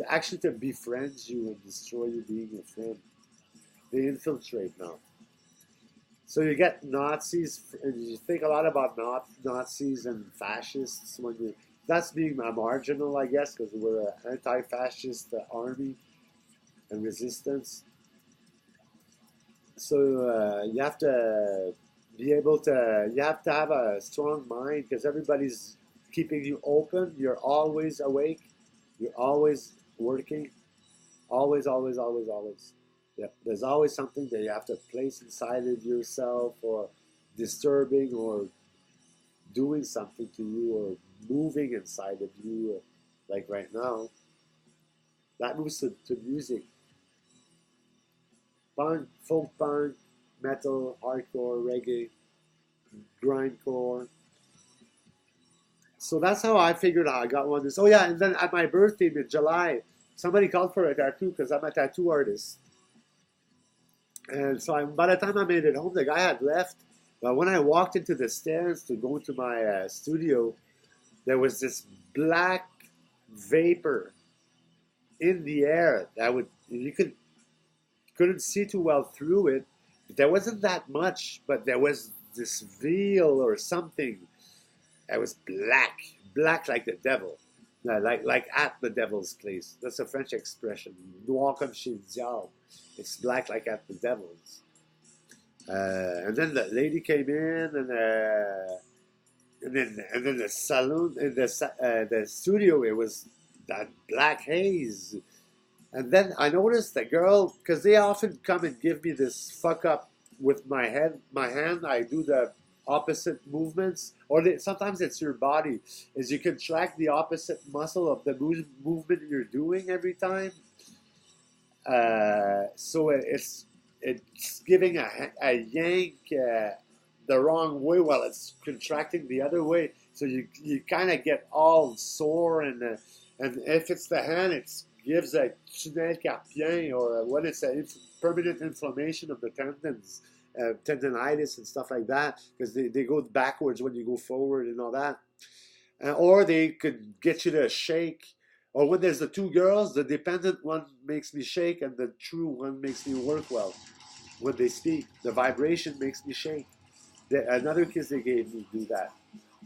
Actually, to befriend you and destroy you being a friend. They infiltrate now. So you get Nazis, and you think a lot about Nazis and fascists when you. That's being a marginal, I guess, because we're an anti-fascist army and resistance. So you have to be able to. You have to have a strong mind, because everybody's keeping you open. You're always awake. You're always working. Always, always, always, always. Yeah, there's always something that you have to place inside of yourself, or disturbing, or doing something to you, or moving inside of you. like right now, that moves to music. Punk, folk punk, metal, hardcore, reggae, grindcore. So that's how I figured out I got one of this. Oh yeah, and then at my birthday in July, somebody called for a tattoo because I'm a tattoo artist. And so by the time I made it home, the guy had left. But when I walked into the stairs to go to my studio, there was this black vapor in the air that couldn't see too well through it. There wasn't that much, but there was this veil or something that was black, black like the devil, like at the devil's place. That's a French expression. Noir comme chez le diable. It's black like at the devil's. And then the lady came in, and then the saloon, in the studio, it was that black haze. And then I noticed the girl, because they often come and give me this fuck up with my hand. I do the opposite movements, or sometimes it's your body, is you contract the opposite muscle of the movement you're doing every time. So it's giving a yank the wrong way while it's contracting the other way. So you kind of get all sore, and if it's the hand, it gives a tunnel carpien, or what is a permanent inflammation of the tendons, tendonitis and stuff like that, because they go backwards when you go forward and all that. Or they could get you to shake. Or when there's the two girls, the dependent one makes me shake and the true one makes me work well. When they speak, the vibration makes me shake. Another kiss they gave me do that.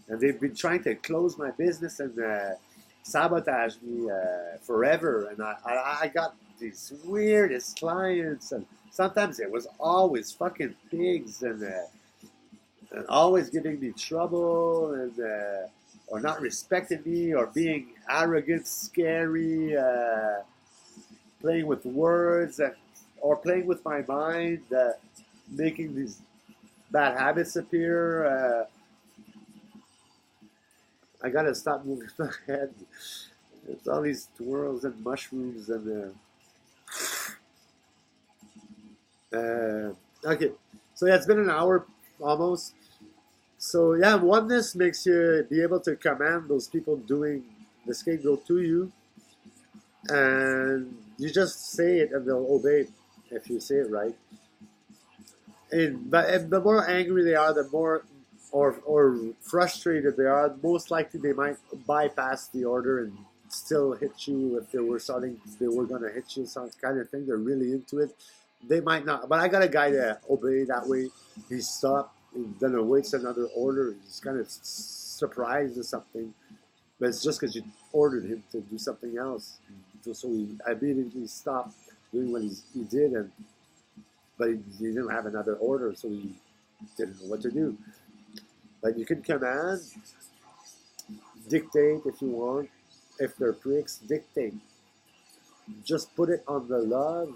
And they've been trying to close my business and sabotage me forever. And I got these weirdest clients, and sometimes it was always fucking pigs, and always giving me trouble, and or not respecting me, or being arrogant, scary, playing with words, or playing with my mind, making these bad habits appear. I gotta stop moving my head. There's all these twirls and mushrooms and okay. So yeah, it's been an hour almost. So yeah, oneness makes you be able to command those people doing the scapegoat to you, and you just say it and they'll obey if you say it right. But the more angry they are, the more or frustrated they are, most likely they might bypass the order and still hit you if they were going to hit you, some kind of thing. They're really into it. They might not, but I got a guy that obey that way. He stopped, then awaits another order. He's kind of surprised or something, but it's just because you ordered him to do something else. So he immediately stopped doing what he did, but he didn't have another order, so he didn't know what to do. But you can command, dictate if you want. If they're pricks, dictate. Just put it on the love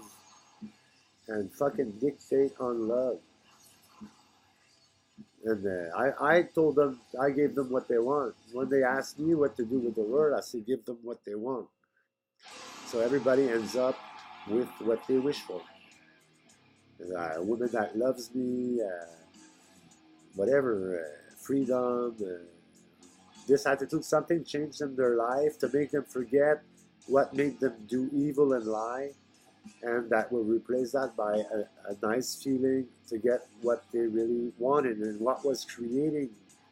and fucking dictate on love. And I told them, I gave them what they want. When they asked me what to do with the word, I said, give them what they want. So everybody ends up with what they wish for. A woman that loves me, whatever, freedom, this attitude, something changed in their life to make them forget what made them do evil and lie, and that will replace that by a nice feeling to get what they really wanted and what was creating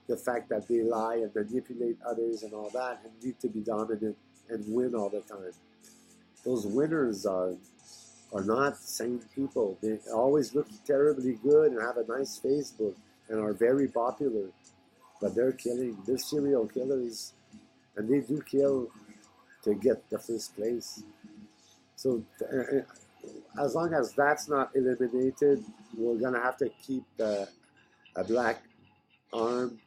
the fact that they lie and manipulate others and all that and need to be dominant and win all the time. Those winners are not sane people. They always look terribly good and have a nice Facebook and are very popular, but they're serial killers, and they do kill to get the first place. So as long as that's not eliminated, we're gonna have to keep a black arm.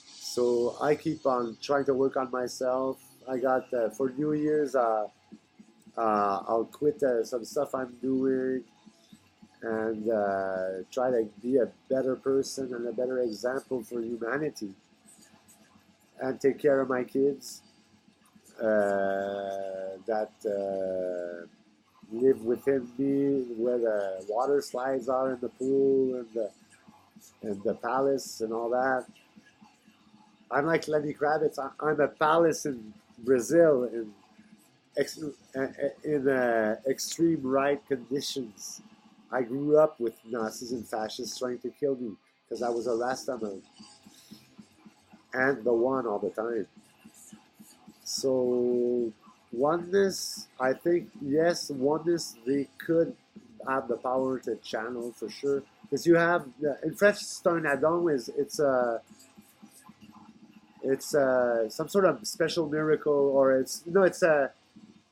So I keep on trying to work on myself. I got for New Year's, I'll quit some stuff I'm doing and try to be a better person and a better example for humanity, and take care of my kids. that live within me, where the water slides are in the pool and the palace and all that. I'm like Lenny Kravitz. I'm a palace in Brazil in extreme right conditions. I grew up with Nazis and fascists trying to kill me because I was a Rastaman and the one all the time. So oneness, I think, yes, oneness, they could have the power to channel for sure. Because you have, in French, tornado is it's some sort of special miracle, or it's a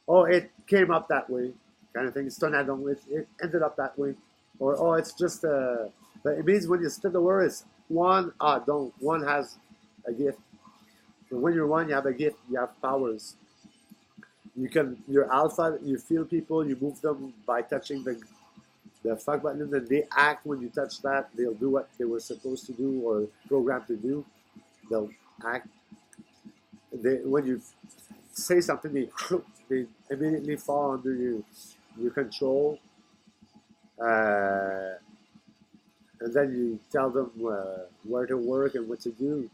oh, it came up that way kind of thing. It's tornado, it ended up that way, or oh, it's just but it means when you split the word, it's one don't one has a gift. And when you're one, you have a gift, you have powers. You're alpha, you feel people, you move them by touching the fuck button, and then they act when you touch that. They'll do what they were supposed to do or programmed to do. They'll act. When you say something, they immediately fall under your control. And then you tell them where to work and what to do.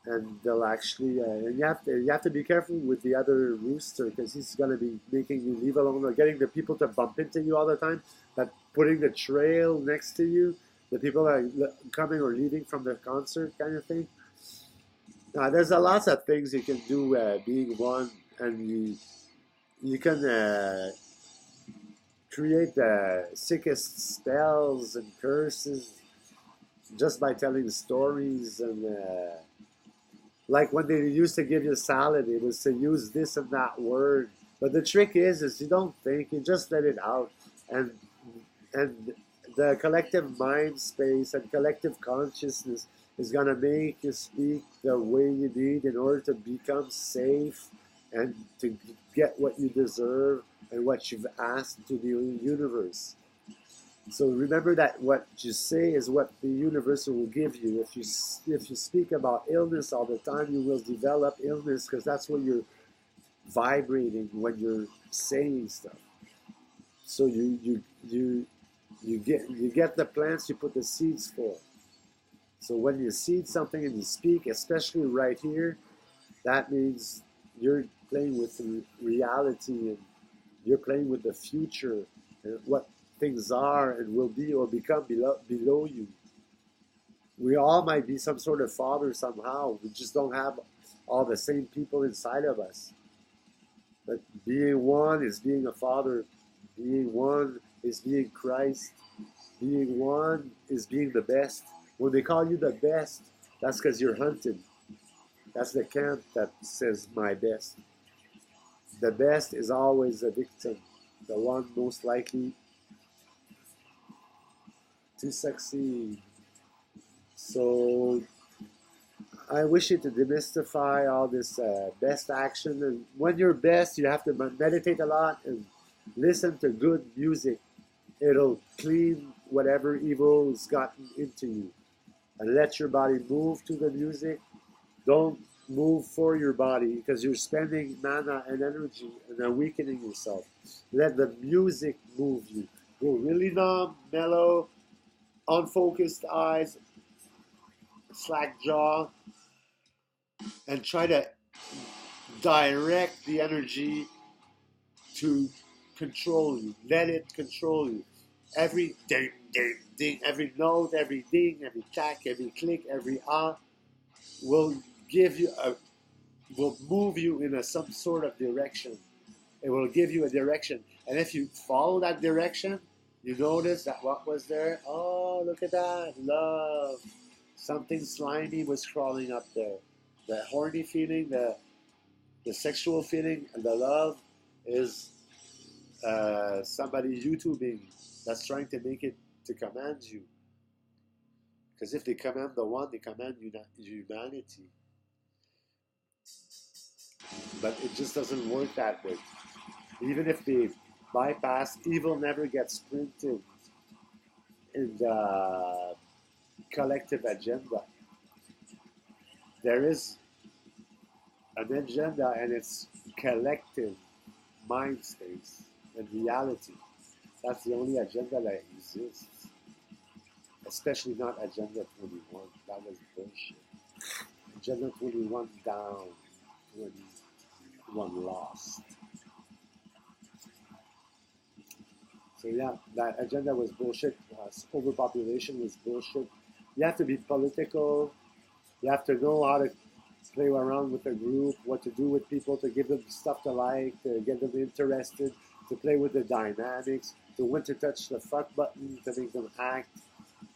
And they'll actually, and you have to be careful with the other rooster because he's going to be making you leave alone or getting the people to bump into you all the time. But putting the trail next to you, the people are coming or leaving from the concert kind of thing. There's a lots of things you can do being one, and you can create the sickest spells and curses just by telling stories and. Like when they used to give you salad, it was to use this and that word. But the trick is you don't think, you just let it out. And the collective mind space and collective consciousness is going to make you speak the way you need in order to become safe and to get what you deserve and what you've asked to the universe. So remember that what you say is what the universe will give you. If you speak about illness all the time, you will develop illness because that's what you're vibrating when you're saying stuff. So you get the plants you put the seeds for. So when you seed something and you speak, especially right here, that means you're playing with reality and you're playing with the future and what things are and will be or become below you. We all might be some sort of father somehow. We just don't have all the same people inside of us. But being one is being a father. Being one is being Christ. Being one is being the best. When they call you the best, that's because you're hunted. That's the camp that says my best. The best is always the victim, the one most likely to succeed. So I wish you to demystify all this best action. And when you're best, you have to meditate a lot and listen to good music. It'll clean whatever evil has gotten into you. And let your body move to the music. Don't move for your body because you're spending mana and energy and weakening yourself. Let the music move you. Go really numb, mellow, unfocused eyes, slack jaw, and try to direct the energy to control you. Let it control you. Every ding, ding, ding, every note, every ding, every tack, every click, every will will move you in some sort of direction. It will give you a direction. And if you follow that direction, you notice that what was there? Oh, look at that. Love. Something slimy was crawling up there. The horny feeling, the sexual feeling, and the love is somebody YouTubing that's trying to make it to command you. Because if they command the one, they command humanity. But it just doesn't work that way. Even if they bypass, evil never gets printed in the collective agenda. There is an agenda, and it's collective mind space and reality. That's the only agenda that exists. Especially not Agenda 21. That was bullshit. Agenda 21 down, 21 lost. So yeah, that agenda was bullshit. Overpopulation was bullshit. You have to be political. You have to know how to play around with a group, what to do with people, to give them stuff to like, to get them interested, to play with the dynamics, to when to touch the fuck button, to make them act,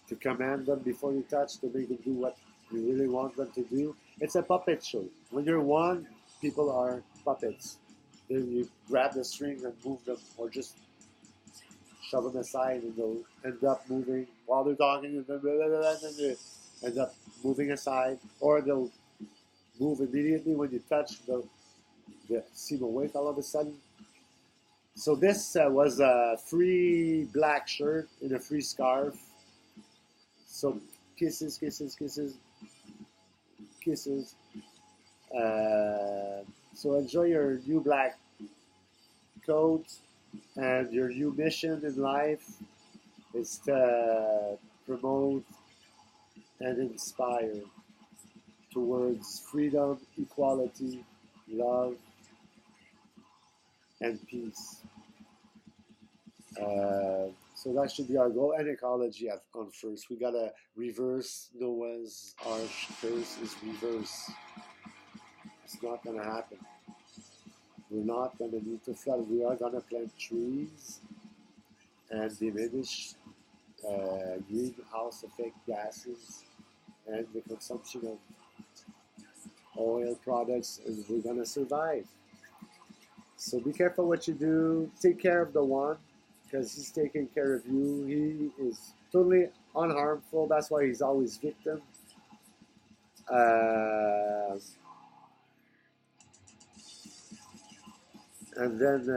to command them before you touch, to make them do what you really want them to do. It's a puppet show. When you're one, people are puppets. Then you grab the string and move them, or just shove them aside, and they'll end up moving while they're talking, and then end up moving aside, or they'll move immediately when you touch. They'll seem awake all of a sudden. So this was a free black shirt in a free scarf. So kisses, kisses, kisses, kisses. So enjoy your new black coat, and your new mission in life is to promote and inspire towards freedom, equality, love, and peace. So that should be our goal. And ecology on first. We gotta reverse Noah's Ark curse is reverse. It's not gonna happen. We're not gonna need to flood. We are gonna plant trees and diminish greenhouse effect gases and the consumption of oil products, and we're gonna survive. So be careful what you do. Take care of the one, because he's taking care of you. He is totally unharmful. That's why he's always victim. And then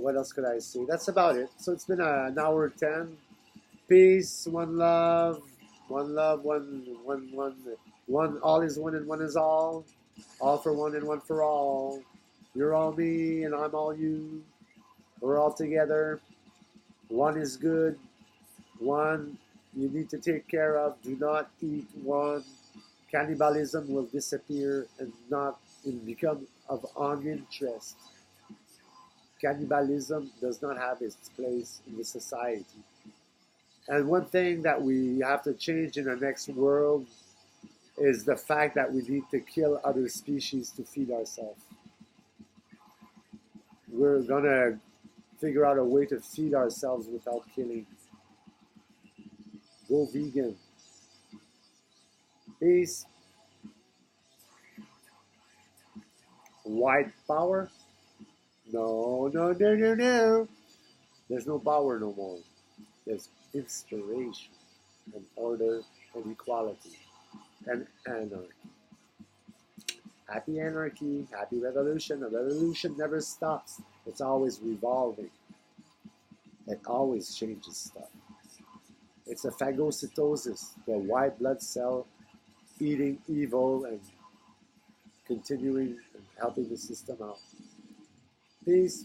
what else could I say? That's about it. So it's been an hour 10. Peace, one love, one love, one. All is one and one is all. All for one and one for all. You're all me and I'm all you. We're all together. One is good. One you need to take care of. Do not eat one. Cannibalism will disappear and become of uninterest. Cannibalism does not have its place in the society. And one thing that we have to change in the next world is the fact that we need to kill other species to feed ourselves. We're gonna figure out a way to feed ourselves without killing. Go vegan. Peace. White power? No, no, no, no, no. There's no power no more. There's inspiration and order and equality and anarchy. Happy anarchy, happy revolution. A revolution never stops. It's always revolving. It always changes stuff. It's a phagocytosis, the white blood cell eating evil and continuing and helping the system out. Peace.